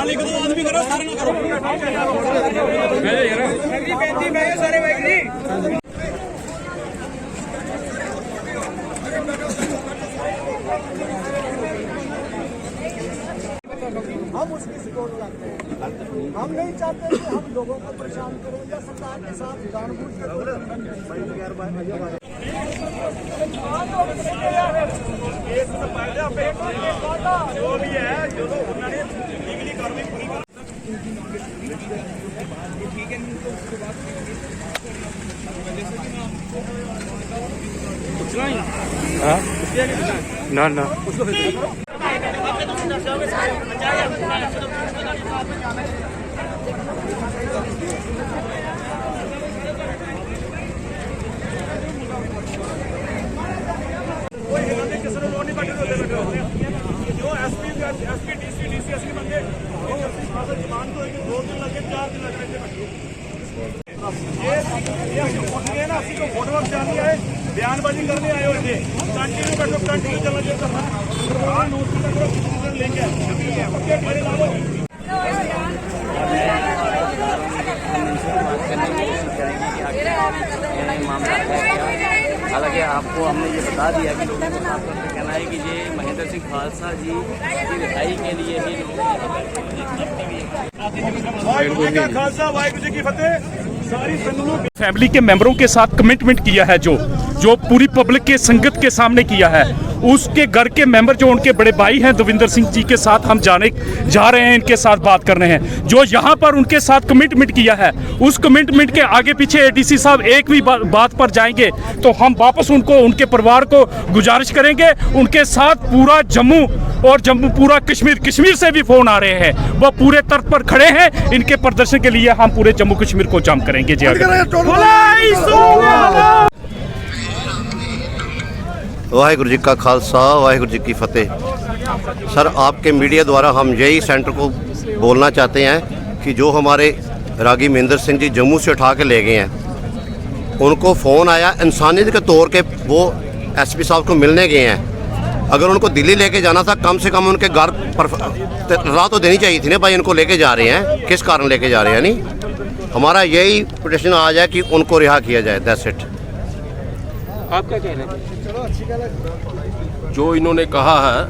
एक दो आदमी करो, सारे ना करो। बेनती मैं सारे भाई जी हम उसकी सपोर्ट करते हैं। हम नहीं चाहते कि हम लोगों को परेशान करें या सरकार के साथ जानबूझ कर जो भी है जो उन्होंने लीगली कार्रवाई पूरी कर ठीक है नहीं तो उसके बाद पूछना ही ना ना उसको बयानबाजी करने आए हुए थे। कंटिन्यू बैठो, कंटिन्यू चलना चाहिए लेके हालांकि आपको हमने ये बता दिया कि लोगों को साफ तौर पर कहना है कि ये महेंद्र सिंह खालसा जी की रिहाई के लिए ही खालसा वाहिगुरू जी की फतेह। सारी फैमिली के मेंबरों के साथ कमिटमेंट किया है, जो पूरी पब्लिक के संगत के सामने किया है, उसके घर के मेंबर जो उनके बड़े भाई हैं दविंदर सिंह जी के साथ हम जा रहे हैं, इनके साथ बात करने हैं। जो यहाँ पर उनके साथ कमिटमेंट किया है, उस कमिटमेंट के आगे पीछे एडीसी साहब एक भी बात पर जाएंगे तो हम वापस उनको, उनके परिवार को गुजारिश करेंगे उनके साथ पूरा जम्मू और पूरा कश्मीर से भी फोन आ रहे हैं, वो पूरे तर्क पर खड़े हैं। इनके प्रदर्शन के लिए हम पूरे जम्मू कश्मीर को जाम करेंगे। जी वाहिगुरू जी का खालसा, वाहिगुरू जी की फतेह। सर, आपके मीडिया द्वारा हम यही सेंटर को बोलना चाहते हैं कि जो हमारे रागी महेंद्र सिंह जी जम्मू से उठा के ले गए हैं, उनको फ़ोन आया इंसानियत के तौर के, वो एसपी साहब को मिलने गए हैं। अगर उनको दिल्ली लेके जाना था, कम से कम उनके घर पर राह तो देनी चाहिए थी ना भाई, इनको लेके जा रहे हैं, किस कारण लेके जा रहे हैं। नहीं, हमारा यही पिटिशन आज है कि उनको रिहा किया जाए। That's it. आप क्या कह रहे हैं? जो इन्होंने कहा है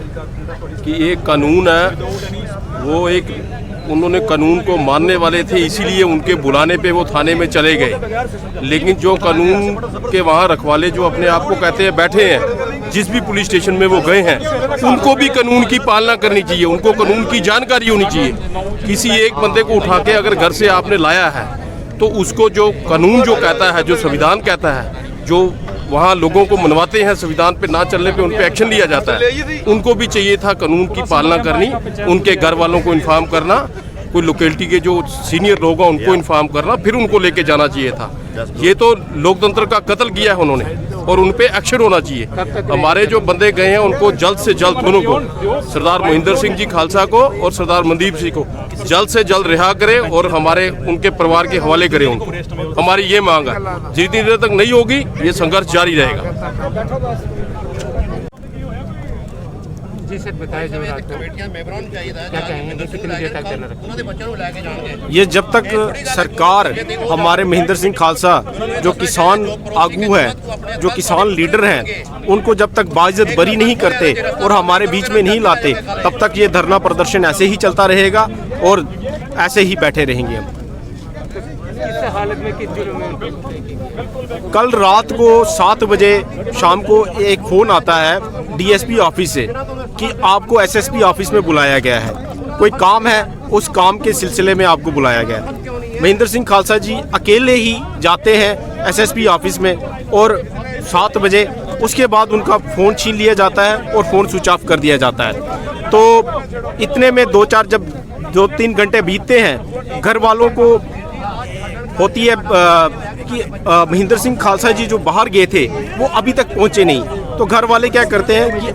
कि एक कानून है, वो एक उन्होंने कानून को मानने वाले थे, इसीलिए उनके बुलाने पे वो थाने में चले गए। लेकिन जो कानून के वहाँ रखवाले जो अपने आप को कहते हैं बैठे हैं, जिस भी पुलिस स्टेशन में वो गए हैं, उनको भी कानून की पालना करनी चाहिए, उनको कानून की जानकारी होनी चाहिए। किसी एक बंदे को उठा के अगर घर से आपने लाया है तो उसको जो कानून जो कहता है, जो संविधान कहता है, जो वहाँ लोगों को मनवाते हैं, संविधान पे ना चलने पे उन पे एक्शन लिया जाता है। उनको भी चाहिए था कानून की पालना करनी, उनके घर वालों को इन्फॉर्म करना, कोई लोकेलिटी के जो सीनियर लोग हैं उनको इन्फॉर्म करना, फिर उनको लेके जाना चाहिए था। ये तो लोकतंत्र का कत्ल किया है उन्होंने और उन पे एक्शन होना चाहिए। हमारे जो बंदे गए हैं उनको जल्द से जल्द, दोनों को, सरदार महेंद्र सिंह जी खालसा को और सरदार मनदीप सिंह को जल्द से जल्द रिहा करें और हमारे उनके परिवार के हवाले करें उनको। हमारी ये मांग है, जितनी देर तक नहीं होगी ये संघर्ष जारी रहेगा। ये जब तक सरकार हमारे महेंद्र सिंह खालसा जो किसान आगू है, जो किसान लीडर हैं, उनको जब तक बाइज्जत बरी नहीं करते और हमारे बीच में नहीं लाते, तब तक ये धरना प्रदर्शन ऐसे ही चलता रहेगा और ऐसे ही बैठे रहेंगे हम। कल रात को 7 बजे शाम को एक फ़ोन आता है डीएसपी ऑफिस से कि आपको एसएसपी ऑफिस में बुलाया गया है, कोई काम है, उस काम के सिलसिले में आपको बुलाया गया है। महेंद्र सिंह खालसा जी अकेले ही जाते हैं एसएसपी ऑफिस में और 7 बजे उसके बाद उनका फ़ोन छीन लिया जाता है और फ़ोन स्विच ऑफ कर दिया जाता है। तो इतने में 2-3 घंटे बीतते हैं, घर वालों को होती है कि महेंद्र सिंह खालसा जी जो बाहर गए थे वो अभी तक पहुंचे नहीं। तो घर वाले क्या करते हैं कि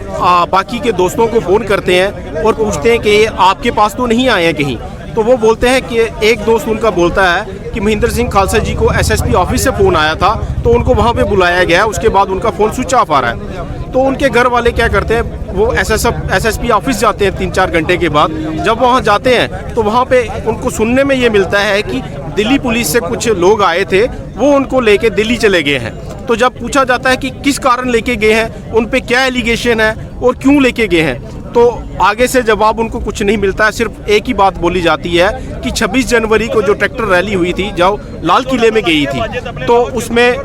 बाकी के दोस्तों को फ़ोन करते हैं और पूछते हैं कि आपके पास तो नहीं आए हैं कहीं। तो वो बोलते हैं कि एक दोस्त उनका बोलता है कि महेंद्र सिंह खालसा जी को एसएसपी ऑफिस से फ़ोन आया था, तो उनको वहाँ पे बुलाया गया, उसके बाद उनका फ़ोन स्विच ऑफ आ रहा है। तो उनके घर वाले क्या करते हैं, वो एसएसपी ऑफिस जाते हैं 3-4 घंटे के बाद। जब वहाँ जाते हैं तो वहाँ पे उनको सुनने में ये मिलता है कि दिल्ली पुलिस से कुछ लोग आए थे, वो उनको लेके दिल्ली चले गए हैं। तो जब पूछा जाता है कि किस कारण लेके गए हैं, उन पे क्या एलिगेशन है और क्यों लेके गए हैं, तो आगे से जवाब उनको कुछ नहीं मिलता है। सिर्फ एक ही बात बोली जाती है कि 26 जनवरी को जो ट्रैक्टर रैली हुई थी, जो लाल किले में गई थी, तो उसमें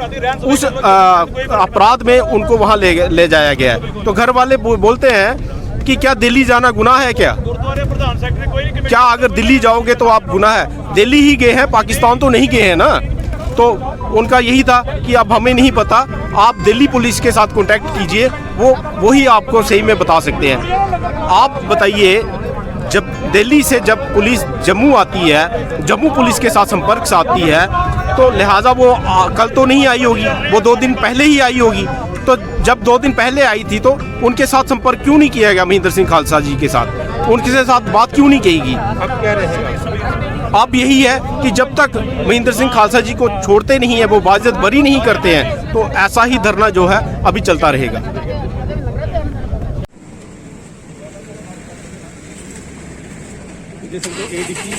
उस अपराध में उनको वहाँ ले जाया गया है। तो घर वाले बोलते हैं कि क्या दिल्ली जाना गुनाह है क्या? क्या अगर दिल्ली जाओगे तो आप गुनाह है? दिल्ली ही गए हैं, पाकिस्तान तो नहीं गए हैं ना। तो उनका यही था कि अब हमें नहीं पता, आप दिल्ली पुलिस के साथ कांटेक्ट कीजिए, वही आपको सही में बता सकते हैं। आप बताइए, जब दिल्ली से जब पुलिस जम्मू आती है, जम्मू पुलिस के साथ संपर्क साधती है, तो लिहाजा वो कल तो नहीं आई होगी, वो 2 दिन पहले ही आई होगी। तो जब 2 दिन पहले आई थी तो उनके साथ संपर्क क्यों नहीं किया गया महेंद्र सिंह खालसा जी के साथ? उनके साथ बात क्यों नहीं कही? अब यही है कि जब तक महेंद्र सिंह खालसा जी को छोड़ते नहीं है, वो बाज़त बरी नहीं करते हैं, तो ऐसा ही धरना जो है अभी चलता रहेगा। एडीसी